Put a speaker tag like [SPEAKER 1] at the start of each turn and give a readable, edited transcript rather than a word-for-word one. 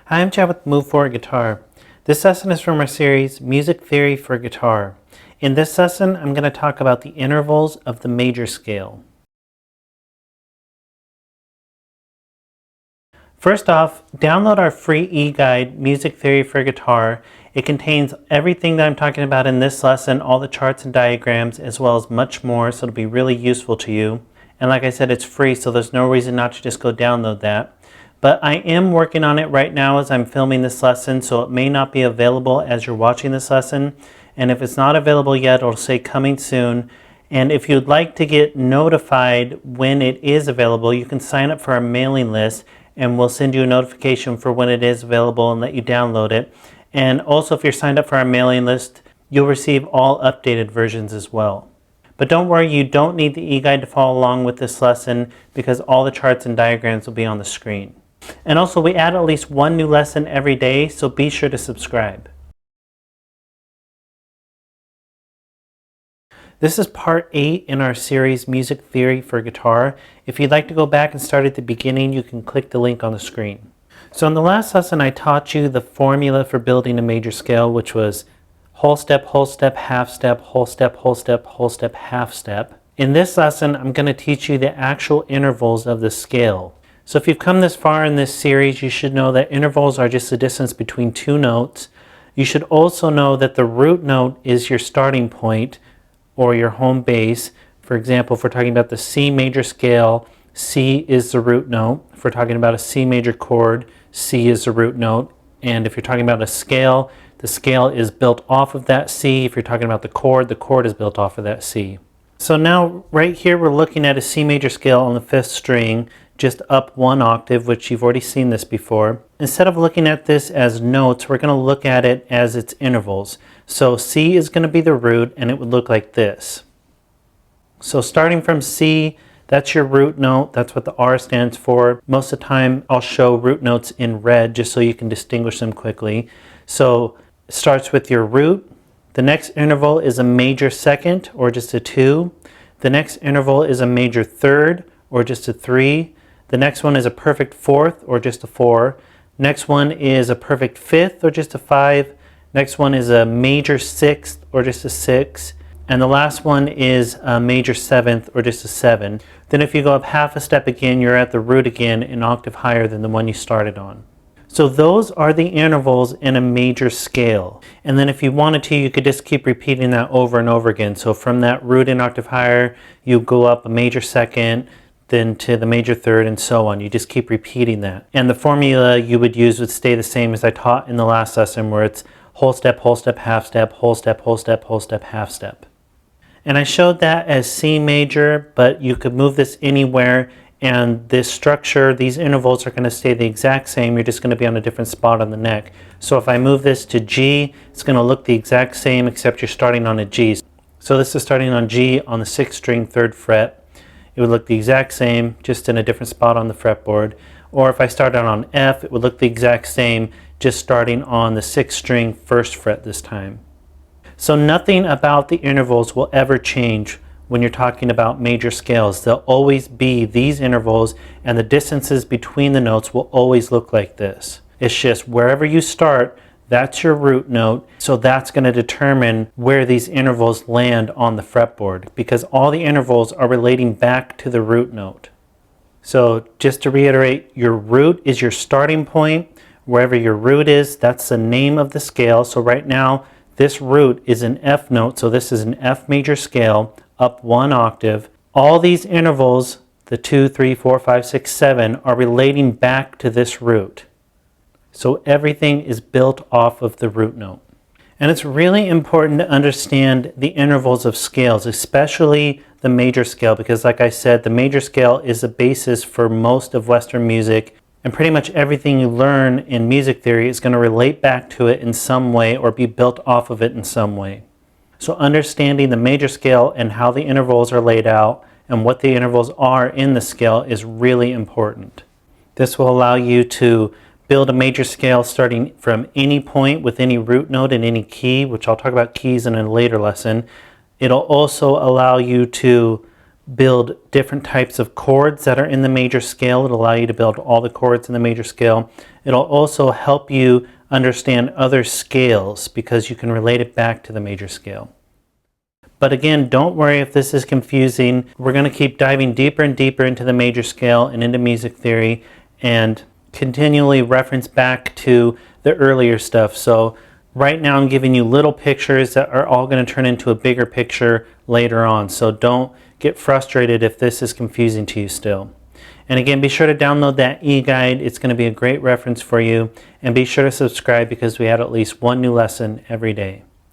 [SPEAKER 1] Hi, I'm Chad with Move Forward Guitar. This lesson is from our series, Music Theory for Guitar. In this lesson, I'm going to talk about the intervals of the major scale. First off, download our free e-guide, Music Theory for Guitar. It contains everything that I'm talking about in this lesson, all the charts and diagrams, as well as much more, so it'll be really useful to you. And like I said, it's free, so there's no reason not to just go download that. But I am working on it right now as I'm filming this lesson, so it may not be available as you're watching this lesson. And if it's not available yet, it'll say coming soon. And if you'd like to get notified when it is available, you can sign up for our mailing list and we'll send you a notification for when it is available and let you download it. And also, if you're signed up for our mailing list, you'll receive all updated versions as well. But don't worry, you don't need the e-guide to follow along with this lesson because all the charts and diagrams will be on the screen. And also, we add at least one new lesson every day, so be sure to subscribe. This is part 8 in our series, Music Theory for Guitar. If you'd like to go back and start at the beginning, you can click the link on the screen. So in the last lesson, I taught you the formula for building a major scale, which was whole step, half step, whole step, half step. In this lesson, I'm going to teach you the actual intervals of the scale. So if you've come this far in this series, you should know that intervals are just the distance between two notes. You should also know that the root note is your starting point or your home base. For example, if we're talking about the C major scale, C is the root note. If we're talking about a C major chord, C is the root note. And if you're talking about a scale, the scale is built off of that C. If you're talking about the chord is built off of that C. So now right here we're looking at a C major scale on the 5th string, just up one octave, which you've already seen this before. Instead of looking at this as notes, we're going to look at it as its intervals. So C is going to be the root, and it would look like this. So starting from C, that's your root note. That's what the R stands for. Most of the time, I'll show root notes in red just so you can distinguish them quickly. So it starts with your root. The next interval is a major second, or just a 2. The next interval is a major third, or just a 3. The next one is a perfect 4th, or just a 4. Next one is a perfect 5th, or just a 5. Next one is a major 6th, or just a 6. And the last one is a major 7th, or just a 7. Then if you go up half a step again, you're at the root again, an octave higher than the one you started on. So those are the intervals in a major scale. And then if you wanted to, you could just keep repeating that over and over again. So from that root an octave higher, you go up a major second, then to the major third, and so on. You just keep repeating that. And the formula you would use would stay the same as I taught in the last lesson, where it's whole step, half step, whole step, half step. And I showed that as C major, but you could move this anywhere, and this structure, these intervals are going to stay the exact same. You're just going to be on a different spot on the neck. So if I move this to G, it's going to look the exact same, except you're starting on a G. So this is starting on G on the 6th string, 3rd fret. It would look the exact same, just in a different spot on the fretboard. Or if I started on F, it would look the exact same, just starting on the 6th string, 1st fret this time. So nothing about the intervals will ever change when you're talking about major scales. They'll always be these intervals, and the distances between the notes will always look like this. It's just wherever you start, that's your root note, so that's going to determine where these intervals land on the fretboard, because all the intervals are relating back to the root note. So just to reiterate, your root is your starting point. Wherever your root is, that's the name of the scale. So right now, this root is an F note, so this is an F major scale, up one octave. All these intervals, the 2, 3, 4, 5, 6, 7, are relating back to this root. So everything is built off of the root note. And it's really important to understand the intervals of scales, especially the major scale, because like I said, the major scale is the basis for most of Western music, and pretty much everything you learn in music theory is going to relate back to it in some way or be built off of it in some way. So understanding the major scale and how the intervals are laid out and what the intervals are in the scale is really important. This will allow you to build a major scale starting from any point with any root note and any key, which I'll talk about keys in a later lesson. It'll also allow you to build different types of chords that are in the major scale. It'll allow you to build all the chords in the major scale. It'll also help you understand other scales because you can relate it back to the major scale. But again, don't worry if this is confusing. We're going to keep diving deeper and deeper into the major scale and into music theory and continually reference back to the earlier stuff. So right now I'm giving you little pictures that are all going to turn into a bigger picture later on. So don't get frustrated if this is confusing to you still. And again, be sure to download that e-guide. It's going to be a great reference for you. And be sure to subscribe because we add at least one new lesson every day.